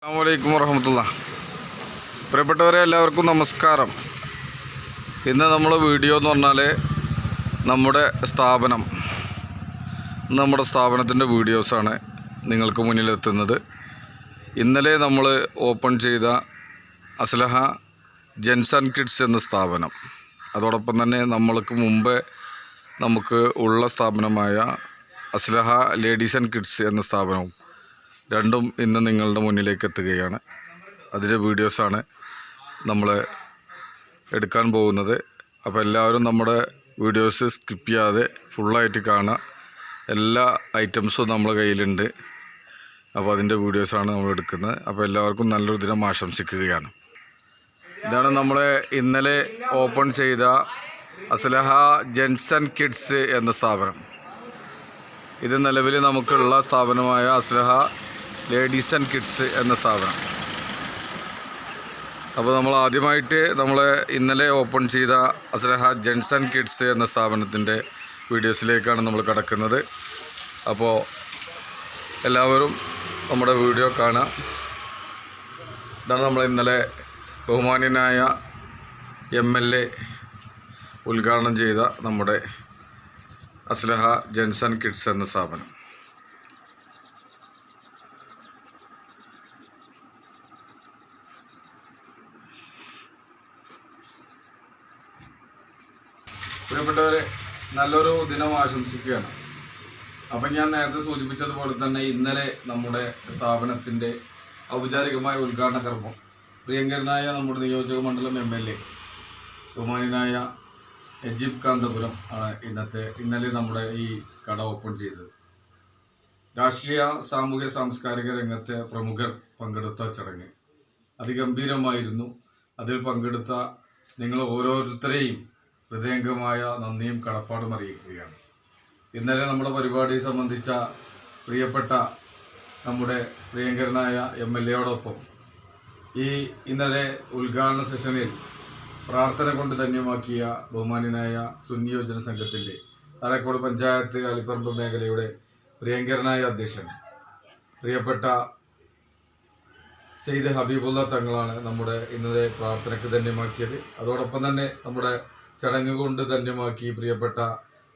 അസ്സലാമു വറഹ്മത്തുള്ളാ. പ്രിയപ്പെട്ടവരെ എല്ലാവർക്കും നമസ്കാരം. ഇന്ന് നമ്മൾ വീഡിയോ എന്ന് പറഞ്ഞാൽ നമ്മുടെ സ്ഥാപനത്തിൻ്റെ വീഡിയോസാണ് നിങ്ങൾക്ക് മുന്നിലെത്തുന്നത്. ഇന്നലെ നമ്മൾ ഓപ്പൺ ചെയ്ത അസ്ലഹ ജെൻസ് ആൻഡ് കിഡ്സ് എന്ന സ്ഥാപനം, അതോടൊപ്പം തന്നെ നമുക്ക് ഉള്ള സ്ഥാപനമായ അസ്ലഹ ലേഡീസ് ആൻഡ് കിഡ്സ് എന്ന സ്ഥാപനവും രണ്ടും ഇന്ന് നിങ്ങളുടെ മുന്നിലേക്ക് എത്തുകയാണ്. അതിൻ്റെ വീഡിയോസാണ് നമ്മൾ എടുക്കാൻ പോകുന്നത്. അപ്പോൾ എല്ലാവരും നമ്മുടെ വീഡിയോസ് സ്കിപ്പ് ചെയ്യാതെ ഫുള്ളായിട്ട് കാണുക. എല്ലാ ഐറ്റംസും നമ്മുടെ കയ്യിലുണ്ട്. അപ്പോൾ അതിൻ്റെ വീഡിയോസാണ് നമ്മൾ എടുക്കുന്നത്. അപ്പോൾ എല്ലാവർക്കും നല്ലൊരു ദിനം ആശംസിക്കുകയാണ്. ഇതാണ് നമ്മളെ ഇന്നലെ ഓപ്പൺ ചെയ്ത അസ്ലഹ ജെൻസ് ആൻഡ് കിഡ്സ് എന്ന സ്ഥാപനം. ഇത് നിലവിൽ നമുക്കുള്ള സ്ഥാപനമായ അസ്ലഹ ലേഡീസ് ആൻഡ് കിഡ്സ് എന്ന സ്ഥാപനം. അപ്പോൾ നമ്മൾ ആദ്യമായിട്ട് ഇന്നലെ ഓപ്പൺ ചെയ്ത അസ്ലഹ ജെൻസ് ആൻഡ് കിഡ്സ് എന്ന സ്ഥാപനത്തിൻ്റെ വീഡിയോസിലേക്കാണ് നമ്മൾ കടക്കുന്നത്. അപ്പോൾ എല്ലാവരും നമ്മുടെ വീഡിയോ കാണുക. ഇതാണ് നമ്മൾ ഇന്നലെ ബഹുമാന്യനായ MLA ഉദ്ഘാടനം ചെയ്ത നമ്മുടെ അസ്ലഹ ജെൻസ് ആൻഡ് കിഡ്സ് എന്ന സ്ഥാപനം. പ്രിയപ്പെട്ടവരെ, നല്ലൊരു ദിനം ആശംസിക്കുകയാണ്. അപ്പം ഞാൻ നേരത്തെ സൂചിപ്പിച്ചതുപോലെ തന്നെ ഇന്നലെ നമ്മുടെ സ്ഥാപനത്തിൻ്റെ ഔപചാരികമായ ഉദ്ഘാടന കർമ്മം പ്രിയങ്കരനായ നമ്മുടെ നിയോജക മണ്ഡലം MLA ബഹുമാന്യനായ നജീബ് കാന്തപുരം ആണ് ഇന്നലെ നമ്മുടെ ഈ കട ഓപ്പൺ ചെയ്തത്. രാഷ്ട്രീയ സാമൂഹ്യ സാംസ്കാരിക രംഗത്തെ പ്രമുഖർ പങ്കെടുത്ത ചടങ്ങ് അതിഗംഭീരമായിരുന്നു. അതിൽ പങ്കെടുത്ത നിങ്ങൾ ഓരോരുത്തരെയും ഹൃദയംഗമായ നന്ദിയും കടപ്പാടും അറിയിക്കുകയാണ്. ഇന്നലെ നമ്മുടെ പരിപാടി സംബന്ധിച്ച പ്രിയപ്പെട്ട നമ്മുടെ പ്രിയങ്കരനായ MLAയോടൊപ്പം ഇന്നലെ ഉദ്ഘാടന സെഷനിൽ പ്രാർത്ഥന കൊണ്ട് ധന്യമാക്കിയ ബഹുമാന്യനായ സുന്നി യോജന സംഘത്തിൻ്റെ താഴേക്കോട് പഞ്ചായത്ത് അലിപ്പറമ്പ് മേഖലയുടെ പ്രിയങ്കരനായ അധ്യക്ഷൻ പ്രിയപ്പെട്ട സെയ്ദ് ഹബീബുള്ള തങ്ങളാണ് നമ്മുടെ ഇന്നലെ പ്രാർത്ഥനയ്ക്ക് ധന്യമാക്കിയത്. അതോടൊപ്പം തന്നെ നമ്മുടെ ചടങ്ങ് കൊണ്ട് ധന്യമാക്കി പ്രിയപ്പെട്ട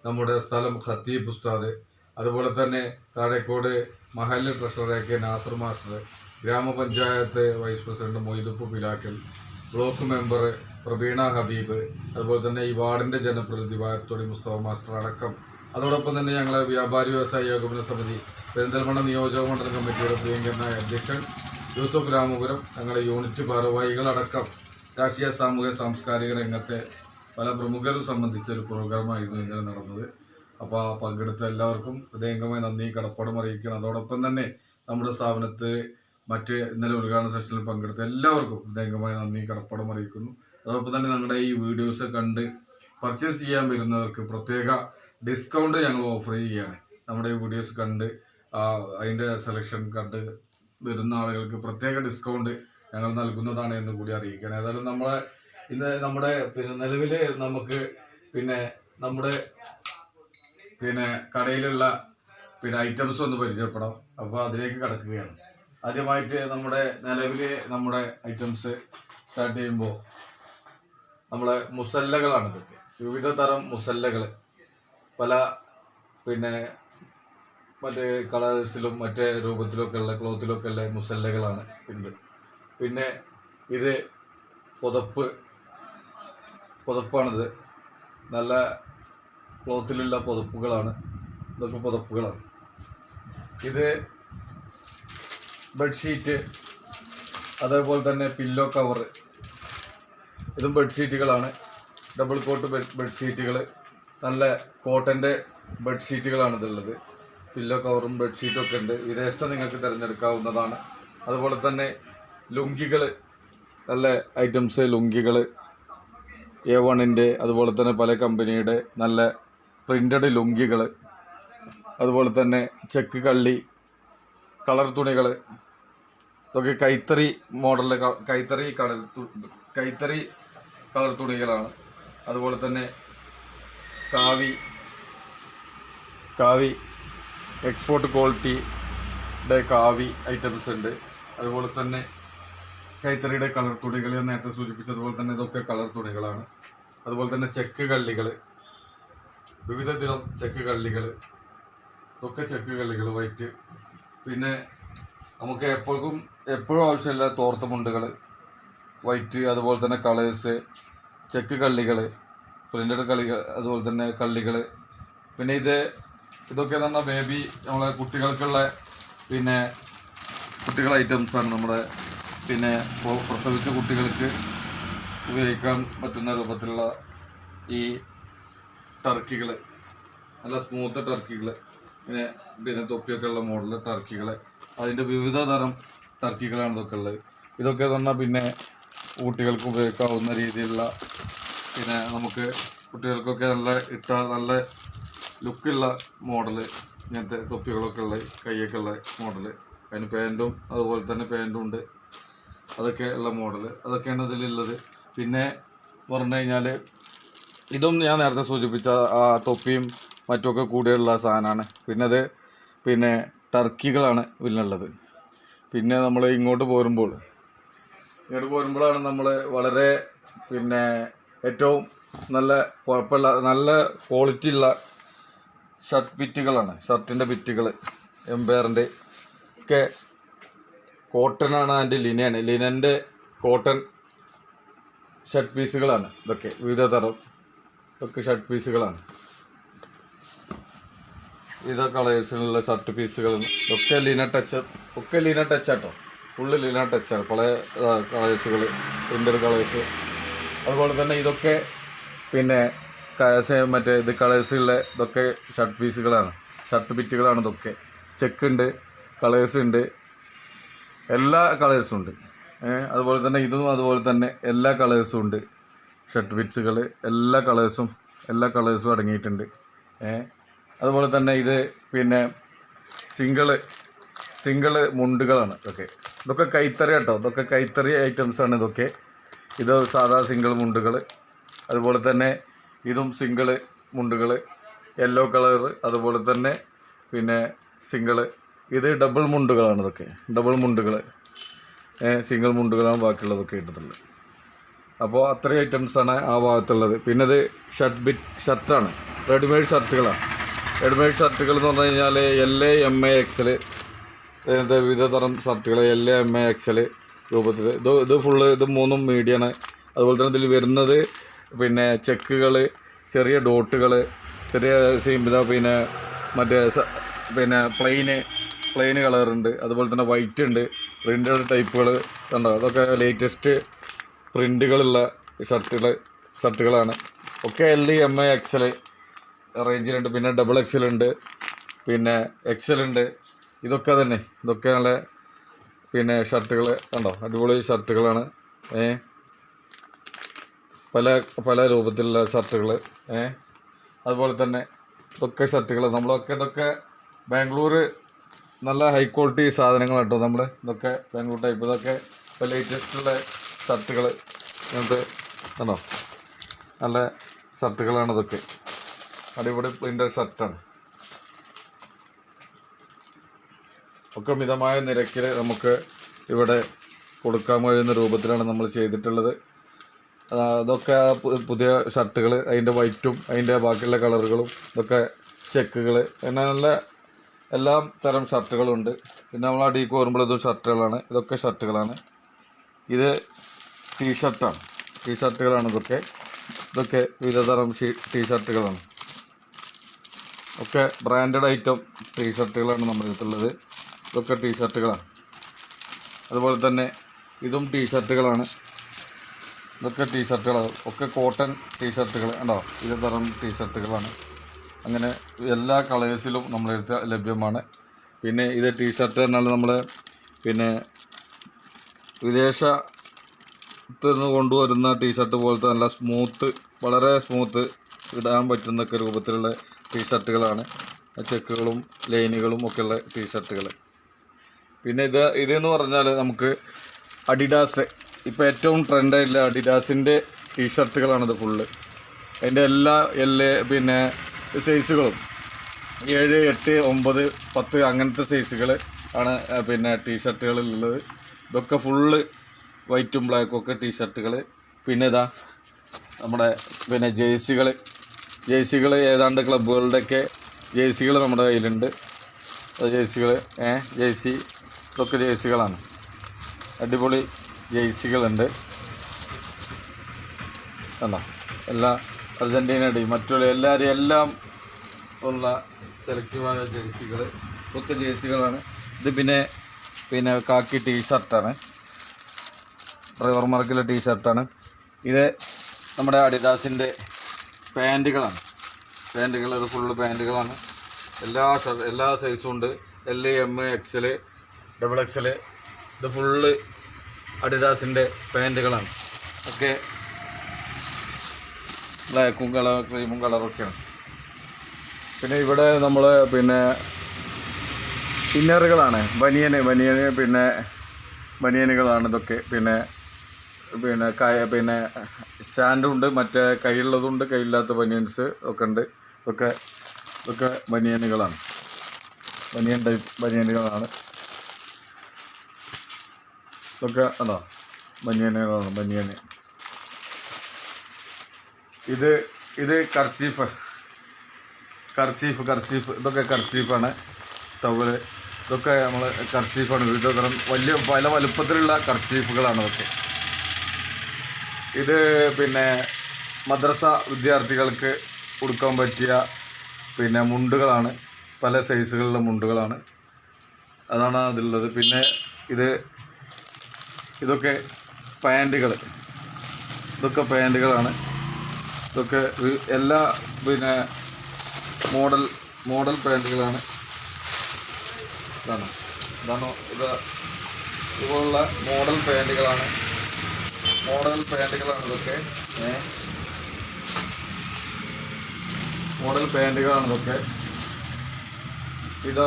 നമ്മുടെ സ്ഥലം ഖത്തീബ് ഉസ്താദ്, അതുപോലെ തന്നെ താഴേക്കോട് മഹല്ല് ട്രഷറർ AK നാസർ മാസ്റ്റർ, ഗ്രാമപഞ്ചായത്ത് vice president Moithuppu Pilakkal, block member Prabeena Habeeb, അതുപോലെ തന്നെ ഈ വാർഡിൻ്റെ ജനപ്രതിനിധി വായത്തോടി മുസ്തഫ മാസ്റ്റർ അടക്കം, അതോടൊപ്പം തന്നെ ഞങ്ങളെ വ്യാപാരി വ്യവസായ ഏകോപന സമിതി പെരിന്തൽമണ്ണ നിയോജക മണ്ഡലം കമ്മിറ്റിയുടെ പ്രിയങ്കരനായ അധ്യക്ഷൻ യൂസഫ് രാമപുരം, ഞങ്ങളുടെ യൂണിറ്റ് ഭാരവാഹികളടക്കം രാഷ്ട്രീയ സാമൂഹ്യ സാംസ്കാരിക രംഗത്തെ പല പ്രമുഖരും സംബന്ധിച്ച ഒരു പ്രോഗ്രാമായിരുന്നു ഇന്നലെ നടന്നത്. അപ്പോൾ പങ്കെടുത്ത എല്ലാവർക്കും ഹൃദയംഗമായ നന്ദി കടപ്പാടും അറിയിക്കണം. അതോടൊപ്പം തന്നെ നമ്മുടെ സ്ഥാപനത്തിൽ ഇന്നലെ ഉദ്ഘാടന സെഷനിൽ പങ്കെടുത്ത എല്ലാവർക്കും ഹൃദയംഗമായ നന്ദി കടപ്പാടും അറിയിക്കുന്നു. അതോടൊപ്പം തന്നെ ഞങ്ങളുടെ ഈ വീഡിയോസ് കണ്ട് പർച്ചേസ് ചെയ്യാൻ വരുന്നവർക്ക് പ്രത്യേക ഡിസ്കൗണ്ട് ഞങ്ങൾ ഓഫർ ചെയ്യുകയാണ്. നമ്മുടെ ഈ വീഡിയോസ് കണ്ട് അതിൻ്റെ സെലക്ഷൻ കണ്ട് വരുന്ന ആളുകൾക്ക് പ്രത്യേക ഡിസ്കൗണ്ട് ഞങ്ങൾ നൽകുന്നതാണ് എന്ന് കൂടി അറിയിക്കുകയാണ്. ഏതായാലും നമ്മുടെ നിലവിൽ നമുക്ക് നമ്മുടെ കടയിലുള്ള ഐറ്റംസ് ഒന്ന് പരിചയപ്പെടാം. അപ്പോൾ അതിലേക്ക് കടക്കുകയാണ്. ആദ്യമായിട്ട് നമ്മുടെ ഐറ്റംസ് സ്റ്റാർട്ട് ചെയ്യുമ്പോൾ നമ്മുടെ മുസല്ലകളാണ്. ഇതൊക്കെ വിവിധ തരം മുസല്ലകൾ പല മറ്റേ കളേഴ്സിലും മറ്റേ രൂപത്തിലൊക്കെ ഉള്ള ക്ലോത്തിലൊക്കെ ഉള്ള മുസല്ലകളാണ് ഇത്. പിന്നെ ഇത് പുതപ്പാണിത്. നല്ല ക്ലോത്തിലുള്ള പുതപ്പുകളാണ്. ഇതൊക്കെ പുതപ്പുകളാണ്. ഇത് ബെഡ്ഷീറ്റ്, അതേപോലെ തന്നെ പില്ലോ കവറ്, ഇതും ബെഡ്ഷീറ്റുകളാണ്. ഡബിൾ കോട്ട് ബെഡ്ഷീറ്റുകൾ, നല്ല കോട്ടൻ്റെ ബെഡ്ഷീറ്റുകളാണ് ഇതുള്ളത്. പില്ലോ കവറും ബെഡ്ഷീറ്റും ഒക്കെ ഉണ്ട്. ഇതേഷ്ടം നിങ്ങൾക്ക് തിരഞ്ഞെടുക്കാവുന്നതാണ്. അതുപോലെ തന്നെ ലുങ്കികൾ, നല്ല ഐറ്റംസ് ലുങ്കികൾ A1-ൻ്റെ, അതുപോലെ തന്നെ പല കമ്പനിയുടെ നല്ല പ്രിൻ്റഡ് ലുങ്കികൾ, അതുപോലെ തന്നെ ചെക്ക് കള്ളി കളർ തുണികൾ, ഇതൊക്കെ കൈത്തറി മോഡലിലെ കൈത്തറി കളർ തുണികളാണ്. അതുപോലെ തന്നെ കാവി എക്സ്പോർട്ട് ക്വാളിറ്റിയുടെ കാവി ഐറ്റംസ് ഉണ്ട്. അതുപോലെ തന്നെ കൈത്തറിയുടെ കളർ തുണികൾ ഞാൻ നേരത്തെ സൂചിപ്പിച്ചതുപോലെ തന്നെ ഇതൊക്കെ കളർ തുണികളാണ്. അതുപോലെ തന്നെ ചെക്ക് കള്ളികൾ, വിവിധ തരം ചെക്ക് കള്ളികൾ, ഇതൊക്കെ ചെക്ക് കള്ളികൾ വൈറ്റ്. പിന്നെ നമുക്ക് എപ്പോഴും ആവശ്യമില്ല തോർത്ത മുണ്ടുകൾ വൈറ്റ്, അതുപോലെ തന്നെ കളേഴ്സ്, ചെക്ക് കള്ളികൾ, പ്രിൻ്റഡ് കളികൾ, അതുപോലെ തന്നെ കള്ളികൾ. പിന്നെ ഇതൊക്കെ എന്ന് പറഞ്ഞാൽ ബേബി നമ്മളെ കുട്ടികൾക്കുള്ള പിന്നെ കുട്ടികളുടെ ഐറ്റംസാണ്. നമ്മുടെ പിന്നെ പ്രസവിച്ച കുട്ടികൾക്ക് ഉപയോഗിക്കാൻ പറ്റുന്ന രൂപത്തിലുള്ള ഈ ടർക്കികൾ, നല്ല സ്മൂത്ത് ടർക്കികൾ, പിന്നെ തൊപ്പിയൊക്കെ ഉള്ള മോഡൽ ടർക്കികൾ, അതിൻ്റെ വിവിധ തരം ടർക്കികളാണ് ഇതൊക്കെ ഉള്ളത്. ഇതൊക്കെ പറഞ്ഞാൽ പിന്നെ കുട്ടികൾക്ക് ഉപയോഗിക്കാവുന്ന രീതിയിലുള്ള പിന്നെ നമുക്ക് കുട്ടികൾക്കൊക്കെ നല്ല ലുക്കുള്ള മോഡൽ ഇങ്ങനത്തെ തൊപ്പികളൊക്കെ ഉള്ള കൈയൊക്കെ ഉള്ള മോഡൽ. അതിന് പാൻറ്റും അതുപോലെ തന്നെ പാൻറ്റും ഉണ്ട്, അതൊക്കെ ഉള്ള മോഡൽ, അതൊക്കെയാണ് ഇതിലുള്ളത്. പിന്നെ പറഞ്ഞു കഴിഞ്ഞാൽ ഇതും ഞാൻ നേരത്തെ സൂചിപ്പിച്ച ആ തൊപ്പിയും മറ്റുമൊക്കെ കൂടിയുള്ള സാധനമാണ്. പിന്നെ ടർക്കികളാണ് ഇതിനുള്ളത്. പിന്നെ നമ്മൾ ഇങ്ങോട്ട് പോരുമ്പോഴാണ് നമ്മൾ വളരെ പിന്നെ ഏറ്റവും നല്ല കുഴപ്പമില്ല നല്ല ക്വാളിറ്റി ഉള്ള ഷർട്ട് ബിറ്റുകളാണ്. ഷർട്ടിൻ്റെ ബിറ്റുകൾ എംപയറിൻ്റെ ഒക്കെ കോട്ടനാണ്, അതിൻ്റെ ലിനൻ്റെ കോട്ടൺ ഷർട്ട് പീസുകളാണ് ഇതൊക്കെ. വിവിധ തരം ഒക്കെ ഷർട്ട് പീസുകളാണ്. ഇതാ കളേഴ്സിലുള്ള ഷർട്ട് പീസുകളാണ്. ഒക്കെ ലീന ടച്ചാട്ടോ, ഫുള്ള് ലീന ടച്ചാണ്. പല കളേഴ്സുകൾ, പ്രിൻ്റഡ് കളേഴ്സ്. അതുപോലെ തന്നെ ഇതൊക്കെ പിന്നെ മറ്റേ കളേഴ്സുള്ള ഇതൊക്കെ ഷർട്ട് പീസുകളാണ്, ഷർട്ട് ബിറ്റുകളാണ് ഇതൊക്കെ. ചെക്ക് ഉണ്ട്, കളേഴ്സ് ഉണ്ട്, എല്ലാ കളേഴ്സും ഉണ്ട്. അതുപോലെ തന്നെ അതുപോലെ തന്നെ എല്ലാ കളേഴ്സും ഉണ്ട്. ഷർട്ട് ബിറ്റ്സുകൾ എല്ലാ കളേഴ്സും അടങ്ങിയിട്ടുണ്ട്. അതുപോലെ തന്നെ പിന്നെ സിംഗിള് മുണ്ടുകളാണ് ഇതൊക്കെ കൈത്തറി കേട്ടോ. ഇതൊക്കെ കൈത്തറി ഐറ്റംസാണ് ഇതൊക്കെ. ഇത് സാധാ സിംഗിൾ മുണ്ടുകൾ. അതുപോലെ തന്നെ ഇതും സിംഗിള് മുണ്ടുകൾ, യെല്ലോ കളറ്. അതുപോലെ തന്നെ പിന്നെ ഇത് ഡബിൾ മുണ്ടുകളാണ്. ഇതൊക്കെ ഡബിൾ മുണ്ടുകൾ, സിംഗിൾ മുണ്ടുകളാണ് ബാക്കിയുള്ളതൊക്കെ ഇട്ടിട്ടുള്ളത്. അപ്പോൾ അത്രയും ഐറ്റംസാണ് ആ ഭാഗത്തുള്ളത്. പിന്നെ ഇത് ഷർട്ടാണ്, റെഡിമെയ്ഡ് ഷർട്ടുകളാണ്. റെഡിമെയ്ഡ് ഷർട്ടുകൾ എന്ന് പറഞ്ഞു കഴിഞ്ഞാൽ LA, MA, XL വിവിധ തരം ഷർട്ടുകൾ LA, MA, XL രൂപത്തിൽ. ഇത് ഫുള്ള്, ഇത് മൂന്നും മീഡിയമാണ്. അതുപോലെ തന്നെ ഇതിൽ വരുന്നത് പിന്നെ ചെക്കുകൾ, ചെറിയ ഡോട്ടുകൾ, ചെറിയ പിന്നെ മറ്റേ പിന്നെ പ്ലെയിന് കളറുണ്ട്. അതുപോലെ തന്നെ വൈറ്റ് ഉണ്ട്, പ്രിൻ്റഡ് ടൈപ്പുകൾ കണ്ടോ. അതൊക്കെ ലേറ്റസ്റ്റ് പ്രിൻ്റുകളുള്ള ഷർട്ടുകളാണ്. ഒക്കെ LA, MA, XL റേഞ്ചിലുണ്ട്. പിന്നെ ഡബിൾ XL ഉണ്ട്, പിന്നെ XL ഉണ്ട്. ഇതൊക്കെ നല്ല പിന്നെ ഷർട്ടുകൾ കണ്ടോ, അടിപൊളി ഷർട്ടുകളാണ്. പല രൂപത്തിലുള്ള ഷർട്ടുകൾ. അതുപോലെ തന്നെ ഇതൊക്കെ ഷർട്ടുകൾ ഇതൊക്കെ ബാംഗ്ലൂർ നല്ല ഹൈ ക്വാളിറ്റി സാധനങ്ങൾ കേട്ടോ. ഇതൊക്കെ ബാംഗ്ലൂർ ടൈപ്പ്, ഇതൊക്കെ ഇപ്പോൾ ലേറ്റസ്റ്റുള്ള ഷർട്ടുകൾ ഇങ്ങനത്തെ കണ്ടോ, നല്ല ഷർട്ടുകളാണ് ഇതൊക്കെ. അടിപൊളി പ്രിൻ്റഡ് ഷർട്ടാണ്. ഒക്കെ മിതമായ നിരക്കിൽ നമുക്ക് ഇവിടെ കൊടുക്കാൻ കഴിയുന്ന രൂപത്തിലാണ് നമ്മൾ ചെയ്തിട്ടുള്ളത്. അതൊക്കെ പുതിയ ഷർട്ടുകൾ, അതിൻ്റെ വൈറ്റും അതിൻ്റെ ബാക്കിയുള്ള കളറുകളും, ഇതൊക്കെ ചെക്കുകൾ, അങ്ങനെ നല്ല എല്ലാ തരം ഷർട്ടുകളുണ്ട്. പിന്നെ നമ്മൾ അടിക്ക് വരുമ്പോൾ ഇതും ഷർട്ടുകളാണ്. ഇതൊക്കെ ഷർട്ടുകളാണ്. ഇത് ടീഷർട്ടുകളാണ് ഇതൊക്കെ വിവിധ തരം ടീഷർട്ടുകളാണ്. ഒക്കെ ബ്രാൻഡഡ് ഐറ്റം ടീഷർട്ടുകളാണ് നമ്മുടെ അടുത്തുള്ളത്. ഇതൊക്കെ ടീഷർട്ടുകളാണ്. അതുപോലെ തന്നെ ഇതും ടീഷർട്ടുകളാണ്. ഇതൊക്കെ ടീഷർട്ടുകളാണ്, ഒക്കെ കോട്ടൺ ടീഷർട്ടുകൾ ഉണ്ടോ. വിവിധ തരം ടീഷർട്ടുകളാണ്. അങ്ങനെ എല്ലാ കളേഴ്സിലും നമ്മളെടുത്ത് ലഭ്യമാണ്. പിന്നെ ഇത് ടീഷർട്ട് എന്നാൽ നമ്മൾ പിന്നെ വിദേശത്ത് നിന്ന് കൊണ്ടുവരുന്ന ടീഷർട്ട് പോലത്തെ നല്ല വളരെ സ്മൂത്ത് ഇടാൻ പറ്റുന്നൊക്കെ രൂപത്തിലുള്ള ടീഷർട്ടുകളാണ്. ചെക്കുകളും ലൈനുകളും ഒക്കെയുള്ള ടീഷർട്ടുകൾ. പിന്നെ ഇതെന്ന് പറഞ്ഞാൽ നമുക്ക് അഡിഡാസ്, ഇപ്പോൾ ഏറ്റവും ട്രെൻഡായിട്ടുള്ള അഡിഡാസിൻ്റെ ടീഷർട്ടുകളാണിത് ഫുള്ള്. അതിൻ്റെ എല്ലാ പിന്നെ സൈസുകളും 7, 8, 9, 10 അങ്ങനത്തെ സൈസുകൾ ആണ് പിന്നെ ടീഷർട്ടുകളിലുള്ളത്. ഇതൊക്കെ ഫുള്ള് വൈറ്റും ബ്ലാക്കും ഒക്കെ ടീഷർട്ടുകൾ. പിന്നെ ഇതാ നമ്മുടെ പിന്നെ ജേഴ്സികൾ ഏതാണ്ട് ക്ലബ്ബുകളുടെയൊക്കെ ജേഴ്സികൾ നമ്മുടെ കയ്യിലുണ്ട്. ജേഴ്സികൾ ഇതൊക്കെ ജേഴ്സികളാണ്. അടിപൊളി ജേഴ്സികളുണ്ട്. കണ്ടോ, എല്ലാ അർജൻറ്റീനയുടെയും മറ്റുള്ള എല്ലാം ഉള്ള സെലക്റ്റീവായ ജേഴ്സികൾ, ഇതൊക്കെ ജേഴ്സികളാണ്. ഇത് പിന്നെ കാക്കി ടീഷർട്ടാണ്, ഡ്രൈവർമാർക്കുള്ള ടീഷർട്ടാണ്. ഇത് നമ്മുടെ അഡിഡാസിൻ്റെ പാൻറ്റുകളാണ്. ഇത് ഫുള്ള് പാൻറ്റുകളാണ്. എല്ലാ സൈസും ഉണ്ട്. L, M, XL, XXL. ഇത് ഫുള്ള് അഡിഡാസിൻ്റെ പാൻറ്റുകളാണ്. ഒക്കെ ബ്ലാക്കും ക്രീമും കളറൊക്കെയാണ്. പിന്നെ ഇവിടെ നമ്മൾ ഇന്നറുകളാണ്, പിന്നെ ബനിയനുകളാണ് ഇതൊക്കെ. പിന്നെ സ്റ്റാൻഡും ഉണ്ട്, മറ്റേ കൈയുള്ളതുണ്ട്, കൈയില്ലാത്ത ബനിയൻസ് ഒക്കെ ഉണ്ട്. ഇതൊക്കെ ബനിയനുകളാണ്, ബനിയൻ ടൈപ്പ് ബനിയനുകളാണ്. ഇതൊക്കെ അതാ ബനിയനുകളാണ്. ഇത് കർച്ചീഫ്. ഇതൊക്കെ കർച്ചീഫാണ്. ടവല് ഇതൊക്കെ നമ്മൾ കർച്ചീഫാണ്. വിവിധ തരം പല വലുപ്പത്തിലുള്ള കർച്ചീഫുകളാണ് ഇതൊക്കെ. ഇത് മദ്രസ വിദ്യാർത്ഥികൾക്ക് ഉടുക്കാൻ പറ്റിയ മുണ്ടുകളാണ്. പല സൈസുകളിലുള്ള മുണ്ടുകളാണ്, അതാണ് അതിലുള്ളത്. പിന്നെ ഇതൊക്കെ പാൻറ്റുകളാണ്. ഇതൊക്കെ എല്ലാ മോഡൽ പാൻറ്റുകളാണ്. ഇതുപോലുള്ള മോഡൽ പാൻറ്റുകളാണ് ഇതൊക്കെ. മോഡൽ പാൻറ്റുകളാണ് ഇതൊക്കെ. ഇത്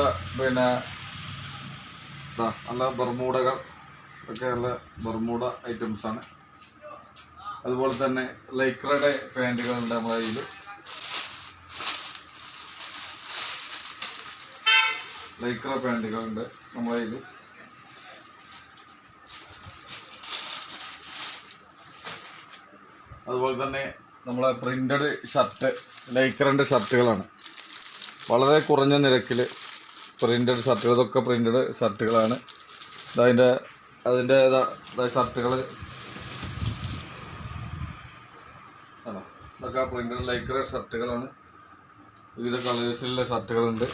നല്ല ബർമൂഡകൾ ഒക്കെ, നല്ല ബർമൂഡ ഐറ്റംസാണ്. അതുപോലെ തന്നെ ലൈക്രയുടെ പാൻറ്റുകളുണ്ട് നമ്മുടെ കയ്യിൽ. ലൈക്ര പാൻറ്റുകളുണ്ട് നമ്മുടെ കയ്യിൽ. അതുപോലെ തന്നെ നമ്മളെ പ്രിൻ്റഡ് ഷർട്ട്, ലൈക്രൻ്റെ ഷർട്ടുകളാണ്. വളരെ കുറഞ്ഞ നിരക്കിൽ പ്രിൻ്റഡ് ഷർട്ടുകൾ, ഇതൊക്കെ പ്രിൻ്റഡ് ഷർട്ടുകളാണ്. അതിൻ്റെ ഷർട്ടുകൾ ആണോ, ഇതൊക്കെ പ്രിൻ്റഡ് ലൈക്ര ഷർട്ടുകളാണ്. വിവിധ കളേഴ്സിലുള്ള ഷർട്ടുകളുണ്ട്.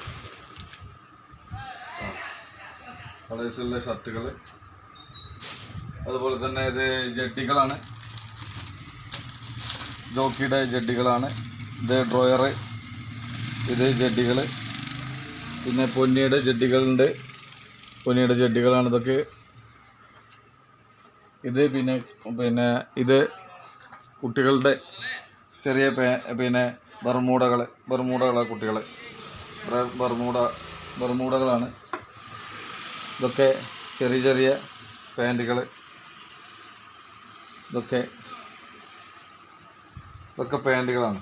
ഷർട്ടുകൾ. അതുപോലെ തന്നെ ഇത് ജഡ്ഡികളാണ്, ജോക്കിയുടെ ജഡ്ഡികളാണ്. ഇത് ഡ്രോയർ, ഇത് ജഡ്ഡികൾ. പിന്നെ പൊന്നിയുടെ ജഡ്ഡികളുണ്ട്, പൊന്നിയുടെ ജഡ്ഡികളാണ് ഇതൊക്കെ. ഇത് ഇത് കുട്ടികളുടെ ചെറിയ ബർമൂഡകളാണ് കുട്ടികൾ. ബർമൂഡകളാണ് ഇതൊക്കെ. ചെറിയ പാൻറ്റുകൾ, ഇതൊക്കെ പാൻറ്റുകളാണ്.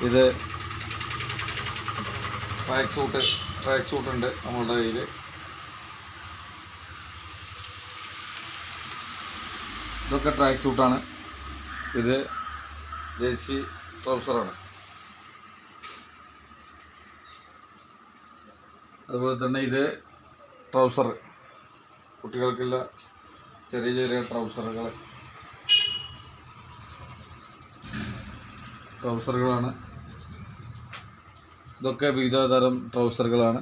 ഇത് ട്രാക്ക് സൂട്ട് ഉണ്ട് നമ്മളുടെ കയ്യിൽ. ഇതൊക്കെ ട്രാക്ക് സൂട്ടാണ്. ഇത് ജേഴ്സി ട്രൗസറാണ്. അതുപോലെ തന്നെ ഇത് ട്രൗസർ, കുട്ടികൾക്കുള്ള ചെറിയ ട്രൗസറുകളാണ്. ഇതൊക്കെ വിവിധ തരം ട്രൗസറുകളാണ്.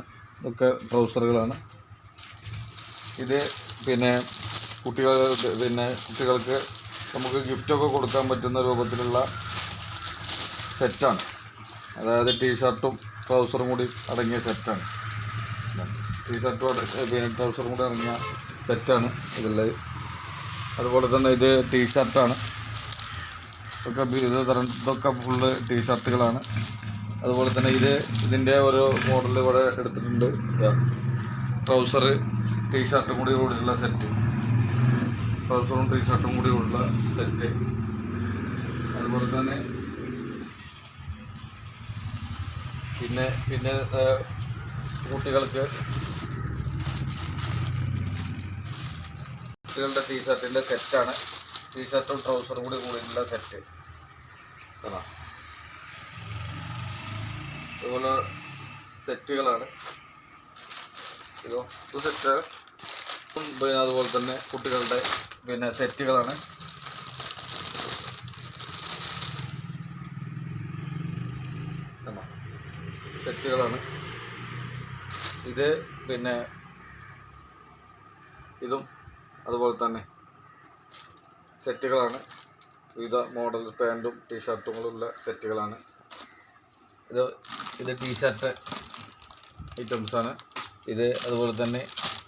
ഇത് കുട്ടികൾക്ക് നമുക്ക് ഗിഫ്റ്റൊക്കെ കൊടുക്കാൻ പറ്റുന്ന രൂപത്തിലുള്ള സെറ്റാണ്. അതായത് ടീഷർട്ടും ട്രൗസറും കൂടി അടങ്ങിയ സെറ്റാണ്. ടീഷർട്ടും ട്രൗസറും കൂടി അടങ്ങിയ സെറ്റാണ് ഇതുള്ളത്. അതുപോലെ തന്നെ ഇത് ടീഷർട്ടാണ്. ഇതൊക്കെ ഫുള്ള് ടീഷർട്ടുകളാണ്. അതുപോലെ തന്നെ ഇതിൻ്റെ ഓരോ മോഡൽ ഇവിടെ എടുത്തിട്ടുണ്ട്. ട്രൗസർ ടീഷർട്ടും കൂടിയുള്ള സെറ്റ്, ട്രൗസറും ടീഷർട്ടും കൂടിയുള്ള സെറ്റ്. അതുപോലെ തന്നെ പിന്നെ കുട്ടികളുടെ ടീഷർട്ടിൻ്റെ സെറ്റാണ്. ടീഷർട്ടും ട്രൗസറും കൂടി കൂടിയിട്ടുള്ള സെറ്റ്. ഇതുപോലെ സെറ്റുകളാണ്. ഇത് സെറ്റ് പിന്നെ അതുപോലെ തന്നെ കുട്ടികളുടെ പിന്നെ സെറ്റുകളാണ്. സെറ്റുകളാണ് ഇത്. പിന്നെ ഇതും അതുപോലെ തന്നെ സെറ്റുകളാണ്. വിവിധ മോഡൽ പാൻറ്റും ടീഷർട്ടുകളുള്ള സെറ്റുകളാണ്. ഇത് ടീഷർട്ട് ഐറ്റംസാണ്. ഇത് അതുപോലെ തന്നെ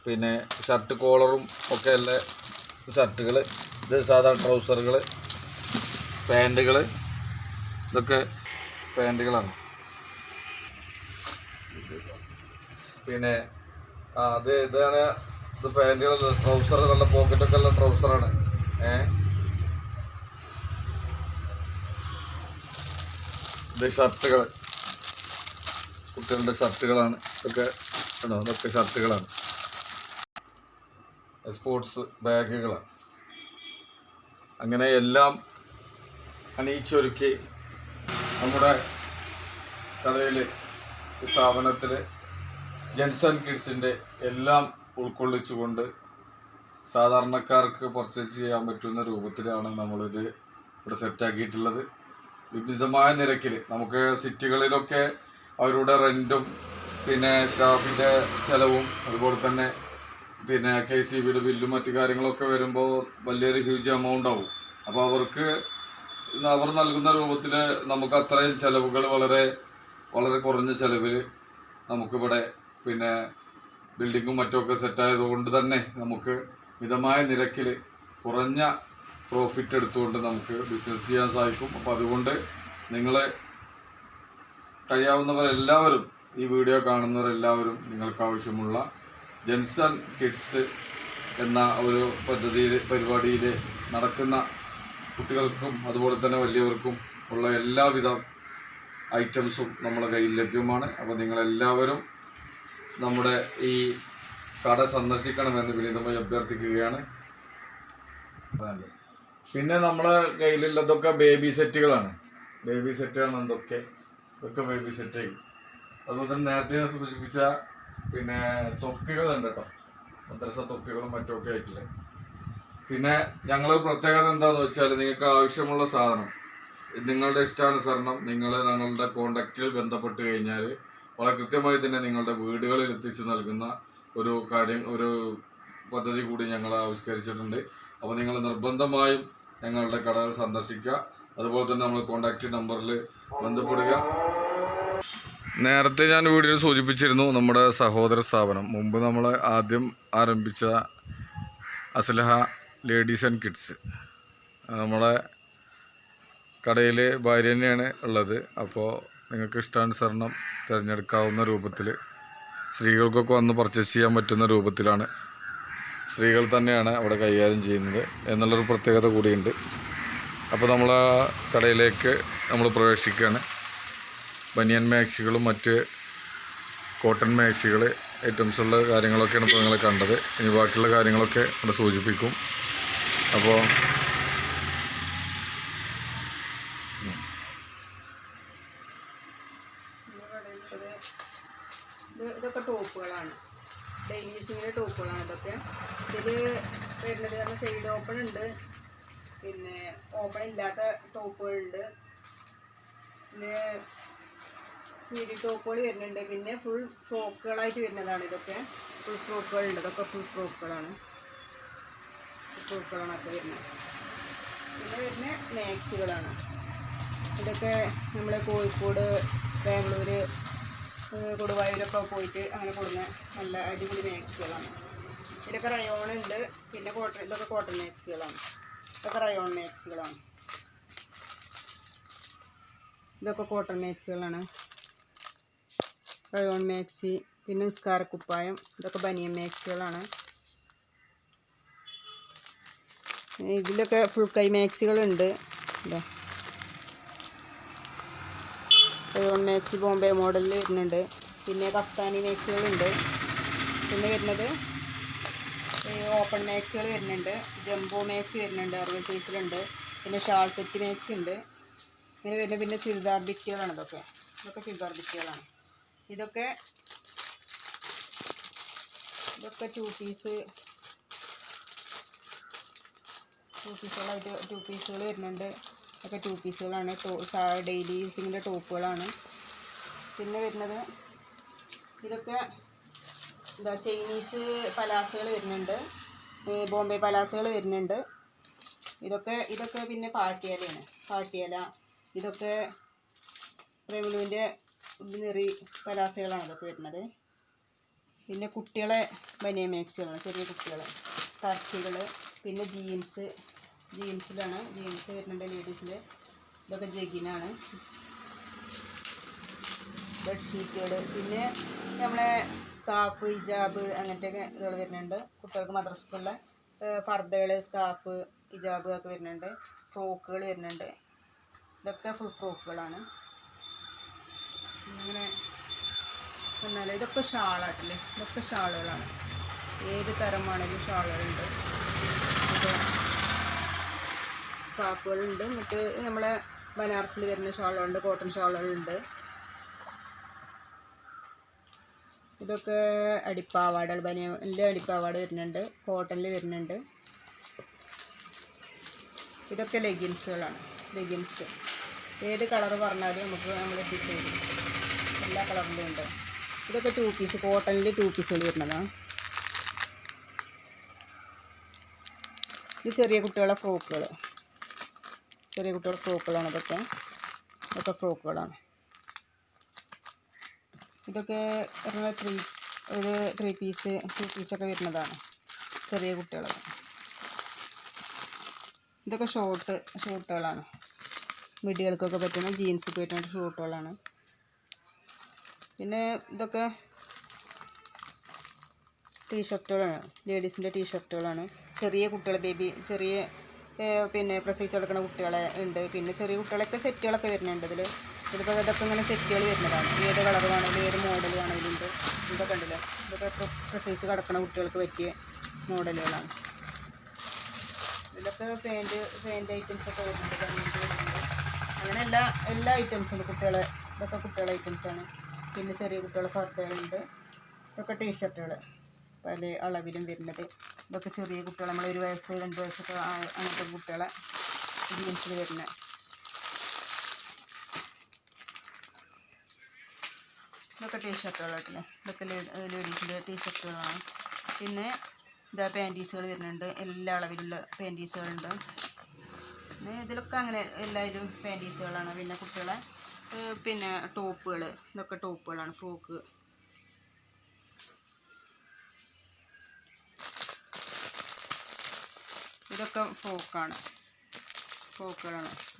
പിന്നെ ഷർട്ട് കോളറും ഒക്കെ ഉള്ള ഷർട്ടുകൾ. ഇത് സാധാ ട്രൗസറുകൾ, പാൻറ്റുകൾ, ഇതൊക്കെ പാൻറ്റുകളാണ്. പിന്നെ ഇതാണ് ഇത് പാൻറ്റുകളല്ല, ട്രൗസർ. നല്ല പോക്കറ്റൊക്കെ ഉള്ള ട്രൗസറാണ്. ഇത് ഷർട്ടുകൾ, കുട്ടികളുടെ ഷർട്ടുകളാണ്. ഇതൊക്കെ ഷർട്ടുകളാണ്. സ്പോർട്സ് ബാഗുകളാണ്. അങ്ങനെ എല്ലാം അണിയിച്ചൊരുക്കി നമ്മുടെ കടയിൽ, സ്ഥാപനത്തിൽ ജെൻസ് ആൻഡ് കിഡ്സിൻ്റെ എല്ലാം ഉൾക്കൊള്ളിച്ചുകൊണ്ട് സാധാരണക്കാർക്ക് പർച്ചേസ് ചെയ്യാൻ പറ്റുന്ന രൂപത്തിലാണ് നമ്മളിത് ഇവിടെ സെറ്റാക്കിയിട്ടുള്ളത്. വിവിധമായ നിരക്കിൽ നമുക്ക് സിറ്റികളിലൊക്കെ അവരുടെ റെൻറ്റും പിന്നെ സ്റ്റാഫിൻ്റെ ചിലവും അതുപോലെ തന്നെ പിന്നെ KCBയുടെ ബില്ലും മറ്റു കാര്യങ്ങളൊക്കെ വരുമ്പോൾ വലിയൊരു ഹ്യൂജ് എമൗണ്ട് ആവും. അപ്പോൾ അവർ നൽകുന്ന രൂപത്തിൽ നമുക്ക് അത്രയും ചിലവുകൾ വളരെ വളരെ കുറഞ്ഞ ചിലവിൽ നമുക്കിവിടെ പിന്നെ ബിൽഡിങ്ങും മറ്റുമൊക്കെ സെറ്റായതുകൊണ്ട് തന്നെ നമുക്ക് മിതമായ നിരക്കിൽ കുറഞ്ഞ പ്രോഫിറ്റ് എടുത്തുകൊണ്ട് നമുക്ക് ബിസിനസ് ചെയ്യാൻ സാധിക്കും. അപ്പോൾ അതുകൊണ്ട് നിങ്ങൾ കഴിയാവുന്നവരെല്ലാവരും, ഈ വീഡിയോ കാണുന്നവരെല്ലാവരും നിങ്ങൾക്ക് ആവശ്യമുള്ള ജെൻസ് ആൻഡ് കിഡ്സ് എന്ന ഒരു പരിപാടിയിൽ നടക്കുന്ന കുട്ടികൾക്കും അതുപോലെ തന്നെ വലിയവർക്കും ഉള്ള എല്ലാവിധ ഐറ്റംസും നമ്മുടെ കയ്യിൽ ലഭ്യമാണ്. അപ്പോൾ നിങ്ങളെല്ലാവരും നമ്മുടെ ഈ കട സന്ദർശിക്കണമെന്ന് വിനീതമായി അഭ്യർത്ഥിക്കുകയാണ്. പിന്നെ നമ്മുടെ കയ്യിലുള്ളതൊക്കെ ബേബി സെറ്റുകളാണ്. ഇതൊക്കെ ബേബി സെറ്റ്. അതുപോലെ തന്നെ നേരത്തെ ഞാൻ സൂചിപ്പിച്ച പിന്നെ തൊപ്പികളുണ്ട് കേട്ടോ, മദ്രസ തൊപ്പികളും മറ്റുമൊക്കെ ആയിട്ടില്ലേ. പിന്നെ ഞങ്ങൾ പ്രത്യേകത എന്താണെന്ന് വെച്ചാൽ, നിങ്ങൾക്ക് ആവശ്യമുള്ള സാധനം നിങ്ങളുടെ ഇഷ്ടാനുസരണം ഞങ്ങളുടെ കോണ്ടാക്റ്റിൽ ബന്ധപ്പെട്ട് കഴിഞ്ഞാൽ വളരെ കൃത്യമായി തന്നെ നിങ്ങളുടെ വീടുകളിൽ എത്തിച്ചു നൽകുന്ന ഒരു പദ്ധതി കൂടി ഞങ്ങൾ ആവിഷ്കരിച്ചിട്ടുണ്ട്. അപ്പോൾ നിങ്ങൾ നിർബന്ധമായും ഞങ്ങളുടെ കടകൾ സന്ദർശിക്കുക. അതുപോലെ തന്നെ നമ്മൾ കോണ്ടാക്റ്റ് നമ്പറിൽ ബന്ധപ്പെടുക. നേരത്തെ ഞാൻ വീഡിയോയിൽ സൂചിപ്പിച്ചിരുന്നു നമ്മുടെ സഹോദര സ്ഥാപനം. മുമ്പ് നമ്മൾ ആദ്യം ആരംഭിച്ച അസ്ലഹ ലേഡീസ് ആൻഡ് കിഡ്സ്, നമ്മളെ കടയിൽ ഭാര്യ തന്നെയാണ് ഉള്ളത്. അപ്പോൾ നിങ്ങൾക്ക് ഇഷ്ടാനുസരണം തിരഞ്ഞെടുക്കാവുന്ന രൂപത്തിൽ സ്ത്രീകൾക്കൊക്കെ വന്ന് പർച്ചേസ് ചെയ്യാൻ പറ്റുന്ന രൂപത്തിലാണ് സ്ത്രീകൾ തന്നെയാണ് അവിടെ കൈകാര്യം ചെയ്യുന്നത് എന്നുള്ളൊരു പ്രത്യേകത കൂടിയുണ്ട്. അപ്പോൾ നമ്മൾ ആ കടയിലേക്ക് നമ്മൾ പ്രവേശിക്കുകയാണ്. ബനിയൻ മാക്സികളും മറ്റ് കോട്ടൺ മാക്സികൾ ഐറ്റംസുള്ള കാര്യങ്ങളൊക്കെയാണ് ഇപ്പോൾ നിങ്ങൾ കണ്ടത്. ഇനി ബാക്കിയുള്ള കാര്യങ്ങളൊക്കെ ഇവിടെ സൂചിപ്പിക്കും. അപ്പോൾ ഇതൊക്കെ ടോപ്പുകളാണ്, ഡെയിലി യൂസിങ്ങിൻ്റെ ടോപ്പുകളാണ് ഇതൊക്കെ. ഇതിൽ വരുന്നത് കാരണം സൈഡ് ഓപ്പൺ ഉണ്ട്, പിന്നെ ഓപ്പൺ ഇല്ലാത്ത ടോപ്പുകളുണ്ട്, പിന്നെ ഫീഡി ടോപ്പുകൾ വരുന്നുണ്ട്, പിന്നെ ഫുൾ ഫ്രോക്കുകളായിട്ട് വരുന്നതാണ്. ഇതൊക്കെ ഫുൾ ഫ്രോക്കുകളുണ്ട്. ഇതൊക്കെ ഫുൾ ഫ്രോക്കുകളാണ് ഒക്കെ വരുന്നത്. പിന്നെ വരുന്ന മാക്സികളാണ്. ഇതൊക്കെ നമ്മൾ കോഴിക്കോട്, ബാംഗ്ലൂർ, കൊടുവായൂരൊക്കെ പോയിട്ട് അങ്ങനെ കൊടുക്കുന്ന നല്ല അടിപൊളി മാക്സികളാണ്. ഇതിലൊക്കെ റയോൺ ഉണ്ട്. പിന്നെ ഇതൊക്കെ കോട്ടൺ മാക്സികളാണ്. ഇതൊക്കെ റയോൺ മാക്സികളാണ്. ഇതൊക്കെ കോട്ടൺ മാക്സികളാണ്, റയോൺ മാക്സി. പിന്നെ നിസ്കാര കുപ്പായം, ഇതൊക്കെ ബനിയൻ മാക്സികളാണ്. ഇതിലൊക്കെ ഫുൾ കൈ മാക്സികളുണ്ട്. ഇതാ റയോൺ മാക്സി ബോംബെ മോഡലിൽ വരുന്നുണ്ട്. പിന്നെ കഫ്താനി മാക്സികളുണ്ട്. പിന്നെ വരുന്നത് ഓപ്പൺ മാക്സികൾ വരുന്നുണ്ട്, ജംബോ മാക്സി വരുന്നുണ്ട്, 60 സൈസിലുണ്ട്. പിന്നെ ഷാൾ സെറ്റ് മാക്സി ഉണ്ട്. ഇങ്ങനെ വരുന്നത് പിന്നെ ചുരിദാർ ബിറ്റുകളാണ്. ഇതൊക്കെ ചുരിദാർ ബിറ്റുകളാണ്. ഇതൊക്കെ 2 പീസുകളായിട്ട് 2 പീസുകൾ വരുന്നുണ്ട്. ഇതൊക്കെ 2 പീസുകളാണ്. ഡെയിലി യൂസിങ്ങിൻ്റെ ടോപ്പുകളാണ്. പിന്നെ വരുന്നത് ഇതൊക്കെ ചൈനീസ് പലാസകൾ വരുന്നുണ്ട്, ബോംബെ പലാസകൾ വരുന്നുണ്ട്. ഇതൊക്കെ പിന്നെ പാട്ടിയല. ഇതൊക്കെ റെവലുവിൻ്റെ നെറി പലാസകളാണ് ഇതൊക്കെ വരുന്നത്. പിന്നെ കുട്ടികളെ ബനിയൻ മാക്സികളാണ്, ചെറിയ കുട്ടികളെ ടർക്കികൾ. പിന്നെ ജീൻസിലാണ് ജീൻസ് വരുന്നുണ്ട് ലേഡീസിൽ. ഇതൊക്കെ ജഗിനാണ്. ബെഡ്ഷീറ്റുകൾ. പിന്നെ നമ്മളെ സ്കാർഫ്, ഹിജാബ് അങ്ങനത്തെയൊക്കെ ഇതുകൾ വരുന്നുണ്ട്. കുട്ടികൾക്ക് മദ്രസക്കുള്ള ഫർദകൾ, സ്കാർഫ്, ഹിജാബ് ഒക്കെ വരുന്നുണ്ട്. ഫ്രോക്കുകൾ വരുന്നുണ്ട്. ഇതൊക്കെ ഫുൾ ഫ്രോക്കുകളാണ്. അങ്ങനെ എന്നാൽ ഇതൊക്കെ ഷാളാട്ടില്ലേ, ഇതൊക്കെ ഷാളുകളാണ്. ഏത് തരമാണെങ്കിലും ഷാളുകളുണ്ട്. ഇപ്പോൾ സ്കാർഫുകളുണ്ട്. മറ്റ് നമ്മളെ ബനാറസിൽ വരുന്ന ഷാളുകളുണ്ട്, കോട്ടൺ ഷാളുകളുണ്ട്. ഇതൊക്കെ അടിപ്പാവാടകൾ, ബനിയനിലെ അടിപ്പാവാട വരുന്നുണ്ട്, കോട്ടണിൽ വരുന്നുണ്ട്. ഇതൊക്കെ ലെഗിൻസുകളാണ്. ലെഗിൻസ് ഏത് കളർ പറഞ്ഞാലും നമ്മൾ എത്തിച്ച് തരും. എല്ലാ കളറിലും ഉണ്ട്. ഇതൊക്കെ 2 പീസ്, കോട്ടണിൽ 2 പീസുകൾ വരുന്നതാണ്. ഇത് ചെറിയ കുട്ടികളുടെ ഫ്രോക്കുകളാണ്. ഇതൊക്കെ ഫ്രോക്കുകളാണ്. ഇതൊക്കെ 3 പീസ് 2 പീസൊക്കെ വരുന്നതാണ്, ചെറിയ കുട്ടികളൊക്കെ. ഇതൊക്കെ ഷോർട്ടുകളാണ്. മിഡികൾക്കൊക്കെ പറ്റുന്ന ജീൻസ് പറ്റുന്ന ഷോർട്ടുകളാണ്. പിന്നെ ഇതൊക്കെ ടീഷർട്ടുകളാണ്, ലേഡീസിൻ്റെ ടീഷർട്ടുകളാണ്. ചെറിയ കുട്ടികൾ, ചെറിയ പിന്നെ പ്രസവിച്ചെടുക്കുന്ന കുട്ടികളെ ഉണ്ട്. പിന്നെ ചെറിയ കുട്ടികളൊക്കെ സെറ്റുകളൊക്കെ വരുന്നുണ്ട് ഇതിലിപ്പോൾ ഇതൊക്കെ ഇങ്ങനെ സെറ്റുകൾ വരുന്നതാണ്. ഏത് കളർ വേണമെങ്കിലും ഏത് മോഡൽ വേണമെങ്കിലും ഉണ്ട്. ഇതൊക്കെ ഉണ്ടല്ലോ, ഇതൊക്കെ പ്രസവിച്ച് കിടക്കുന്ന കുട്ടികൾക്ക് പറ്റിയ മോഡലുകളാണ്. ഇതിലൊക്കെ പാൻറ്റ് ഐറ്റംസൊക്കെ വരുന്നുണ്ട്, അങ്ങനെ എല്ലാ ഐറ്റംസും ഉണ്ട്. ഇതൊക്കെ കുട്ടികളെ ഐറ്റംസാണ്. പിന്നെ ചെറിയ കുട്ടികളെ ഫർദകളുണ്ട്. ഇതൊക്കെ ടീഷർട്ടുകൾ പല അളവിലും വരുന്നത്. ഇതൊക്കെ ചെറിയ കുട്ടികൾ, നമ്മൾ 1 വയസ്സ് 2 വയസ്സൊക്കെ അങ്ങനത്തെ കുട്ടികളെ ജീൻസിൽ വരുന്ന. ഇതൊക്കെ ടീഷർട്ടുകളായിട്ടില്ലേ, ഇതൊക്കെ ലേഡീസിൻ്റെ ടീഷർട്ടുകളാണ്. പിന്നെ പാൻറ്റീസുകൾ വരുന്നുണ്ട്, എല്ലാ അളവിലുള്ള പാൻറ്റീസുകളുണ്ട്. പിന്നെ ഇതിലൊക്കെ അങ്ങനെ എല്ലാവരും പാൻറ്റീസുകളാണ്. പിന്നെ കുട്ടികളെ പിന്നെ ടോപ്പുകൾ, ഇതൊക്കെ ടോപ്പുകളാണ്, ഫ്രോക്ക്. ഇതൊക്കെ ഫ്രോക്കുകളാണ്.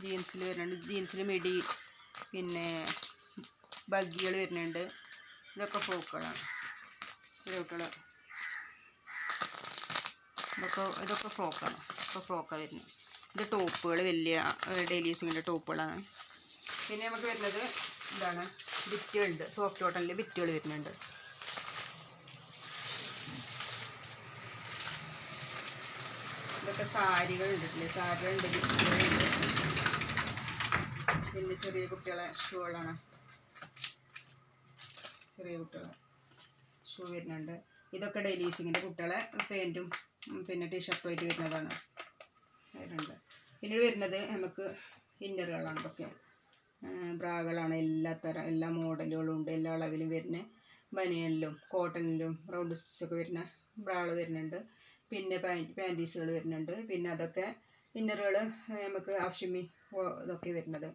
ജീൻസിൽ വരുന്നുണ്ട്, ജീൻസിൽ മിഡി, പിന്നെ ബഗ്ഗികൾ വരുന്നുണ്ട്. ഇതൊക്കെ ഫ്രോക്കുകളാണ്. ഇതൊക്കെ ഫ്രോക്കാണ്. ഫ്രോക്കാണ് വരുന്നത്. ഇത് ടോപ്പുകൾ, വലിയ ഡെയിലി യൂസിങ്ങിൻ്റെ ടോപ്പുകളാണ്. പിന്നെ നമുക്ക് വരുന്നത് ഇതാണ്, ബിറ്റുകളുണ്ട്. സോഫ്റ്റ് കോട്ടണിൽ ബിറ്റുകൾ വരുന്നുണ്ട്. ഇതൊക്കെ സാരികളുണ്ട്, സാരികളുണ്ട്, ബിറ്റുകളുണ്ട്. പിന്നെ ചെറിയ കുട്ടികളെ ഷൂകളാണ്, ചെറിയ കുട്ടികളെ ഷൂ വരുന്നുണ്ട്. ഇതൊക്കെ ഡെയിലി യൂസിങ്ങിൻ്റെ കുട്ടികളെ പാൻറ്റും പിന്നെ ടീഷർട്ടുമായിട്ട് വരുന്നതാണ്. പിന്നീട് വരുന്നത് നമുക്ക് ഇന്നറുകളാണ്. ഇതൊക്കെ ബ്രാകളാണ്. എല്ലാ മോഡലുകളും ഉണ്ട്, എല്ലാ അളവിലും വരുന്ന ബനിയനിലും കോട്ടണിലും റൗണ്ട് സ്റ്റിച്ചൊക്കെ വരുന്ന ബ്രാകൾ വരുന്നുണ്ട്. പിന്നെ പാൻറ്റീസുകൾ വരുന്നുണ്ട്. പിന്നെ അതൊക്കെ ഇന്നറുകൾ നമുക്ക് ആവശ്യമി ഇതൊക്കെ വരുന്നത്.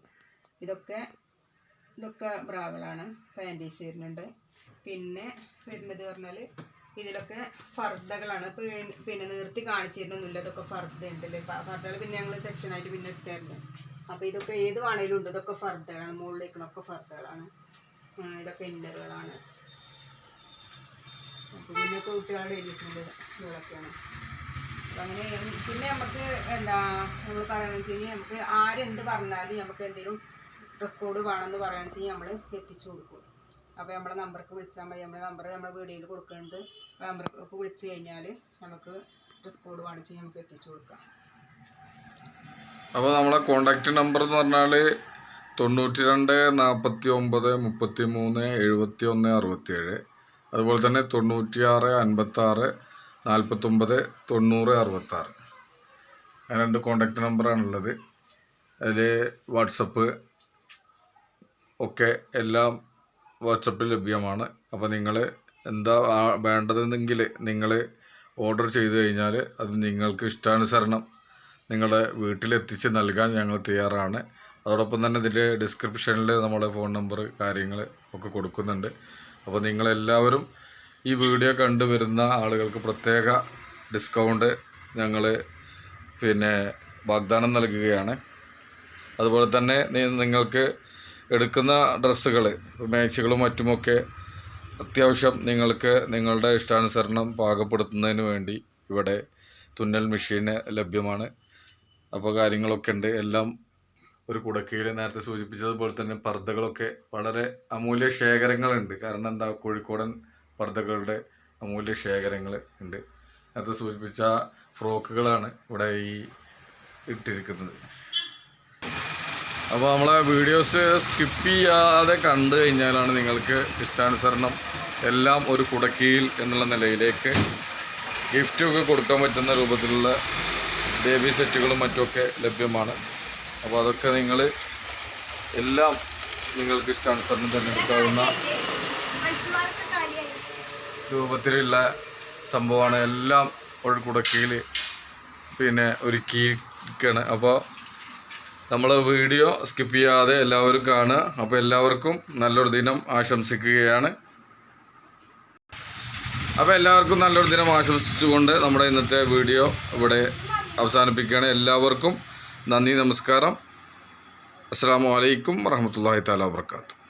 ഇതൊക്കെ ബ്രാകളാണ്. പാൻറ്റീസ് വരുന്നുണ്ട്. പിന്നെ വരുന്നത് പറഞ്ഞാൽ ഇതിലൊക്കെ ഫർദകളാണ്. പിന്നെ നിർത്തി കാണിച്ചിരുന്നൊന്നുമില്ല. ഇതൊക്കെ ഫർദ ഉണ്ടല്ലേ, ഫർദകൾ പിന്നെ ഞങ്ങൾ സെക്ഷനായിട്ട് പിന്നെ എടുത്തായിരുന്നു. അപ്പോൾ ഇതൊക്കെ ഏത് വേണേലും ഉണ്ട്. ഇതൊക്കെ ഫർദകളാണ്, മുകളിലേക്കണൊക്കെ ഫർദകളാണ്. ഇതൊക്കെ ഇന്നറുകളാണ്. അപ്പോൾ പിന്നെ കുട്ടികളുടെ ഡെയിലീസിൻ്റെ ഇതൊക്കെയാണ്. അപ്പം അങ്ങനെ പിന്നെ നമുക്ക് നമ്മൾ പറയുകയാണെന്ന് വെച്ച് കഴിഞ്ഞാൽ നമുക്ക് ആരെന്ത് പറഞ്ഞാലും നമുക്ക് എന്തെങ്കിലും ഡ്രസ് കോഡ് വേണമെന്ന് പറയുകയാണെന്ന് വെച്ച് കഴിഞ്ഞാൽ നമ്മൾ എത്തിച്ചു കൊടുക്കും. അപ്പോൾ നമ്മളെ നമ്പർക്ക് വിളിച്ചാൽ മതി. നമ്മുടെ നമ്പർ നമ്മുടെ വീഡിയോയിൽ കൊടുക്കുന്നുണ്ട്. നമ്പർക്ക് വിളിച്ച് കഴിഞ്ഞാൽ നമുക്ക് ഡ്രസ് കോഡ് വാങ്ങിച്ച് നമുക്ക് എത്തിച്ചു കൊടുക്കാം. അപ്പോൾ നമ്മളെ കോണ്ടാക്റ്റ് നമ്പർ എന്ന് പറഞ്ഞാൽ 92 49 33 71 67. അതുപോലെ തന്നെ 96 56 49 90 66. അങ്ങനെ 2 കോണ്ടാക്റ്റ് നമ്പറാണുള്ളത്. അതിൽ വാട്സപ്പ് ഒക്കെ എല്ലാം വാട്സപ്പിൽ ലഭ്യമാണ്. അപ്പോൾ നിങ്ങൾ എന്താ വേണ്ടതെങ്കിൽ നിങ്ങൾ ഓർഡർ ചെയ്ത് കഴിഞ്ഞാൽ അത് നിങ്ങൾക്ക് ഇഷ്ടാനുസരണം നിങ്ങളുടെ വീട്ടിലെത്തിച്ച് നൽകാൻ ഞങ്ങൾ തയ്യാറാണ്. അതോടൊപ്പം തന്നെ ഇതിൻ്റെ ഡിസ്ക്രിപ്ഷനിൽ നമ്മുടെ ഫോൺ നമ്പർ കാര്യങ്ങൾ ഒക്കെ കൊടുക്കുന്നുണ്ട്. അപ്പോൾ നിങ്ങളെല്ലാവരും ഈ വീഡിയോ കണ്ടുവരുന്ന ആളുകൾക്ക് പ്രത്യേക ഡിസ്കൗണ്ട് ഞങ്ങൾ വാഗ്ദാനം നൽകുകയാണ്. അതുപോലെ തന്നെ നിങ്ങൾക്ക് എടുക്കുന്ന ഡ്രസ്സുകൾ മാക്സികളും മറ്റുമൊക്കെ അത്യാവശ്യം നിങ്ങൾക്ക് നിങ്ങളുടെ ഇഷ്ടാനുസരണം പാകപ്പെടുത്തുന്നതിന് വേണ്ടി ഇവിടെ തുന്നൽ മെഷീൻ ലഭ്യമാണ്. അപ്പോൾ കാര്യങ്ങളൊക്കെ ഉണ്ട്. എല്ലാം ഒരു കുടക്കീഴിൽ നേരത്തെ സൂചിപ്പിച്ചതുപോലെ തന്നെ പർദ്ദകളൊക്കെ വളരെ അമൂല്യ ശേഖരങ്ങളുണ്ട്. കാരണം എന്താ, കോഴിക്കോടൻ പർദ്ദകളുടെ അമൂല്യ ശേഖരങ്ങൾ ഉണ്ട്. നേരത്തെ സൂചിപ്പിച്ച ഫ്രോക്കുകളാണ് ഇവിടെ ഈ ഇട്ടിരിക്കുന്നത്. അപ്പോൾ നമ്മളെ വീഡിയോസ് സ്കിപ്പ് ചെയ്യാതെ കണ്ടു കഴിഞ്ഞാലാണ് നിങ്ങൾക്ക് ഇഷ്ടാനുസരണം എല്ലാം ഒരു കുടക്കീഴിൽ എന്നുള്ള നിലയിലേക്ക് ഗിഫ്റ്റൊക്കെ കൊടുക്കാൻ പറ്റുന്ന രൂപത്തിലുള്ള ബേബി സെറ്റുകളും മറ്റുമൊക്കെ ലഭ്യമാണ്. അപ്പോൾ അതൊക്കെ എല്ലാം നിങ്ങൾക്ക് ഇഷ്ടാനുസരണം തിരഞ്ഞെടുക്കാവുന്ന രൂപത്തിലുള്ള സംഭവമാണ്. എല്ലാം ഒരു കുടക്കീഴിൽ ഒരുക്കിയിരിക്കുകയാണ്. അപ്പോൾ നമ്മൾ വീഡിയോ സ്കിപ്പ് ചെയ്യാതെ എല്ലാവരും കാണുക. അപ്പോൾ എല്ലാവർക്കും നല്ലൊരു ദിനം ആശംസിക്കുകയാണ്. അപ്പോൾ എല്ലാവർക്കും നല്ലൊരു ദിനം ആശംസിച്ചുകൊണ്ട് നമ്മുടെ ഇന്നത്തെ വീഡിയോ ഇവിടെ അവസാനിപ്പിക്കുകയാണ്. എല്ലാവർക്കും നന്ദി, നമസ്കാരം. അസ്സലാമു അലൈക്കും വറഹ്മത്തുള്ളാഹി തആല വബറകാതുഹു.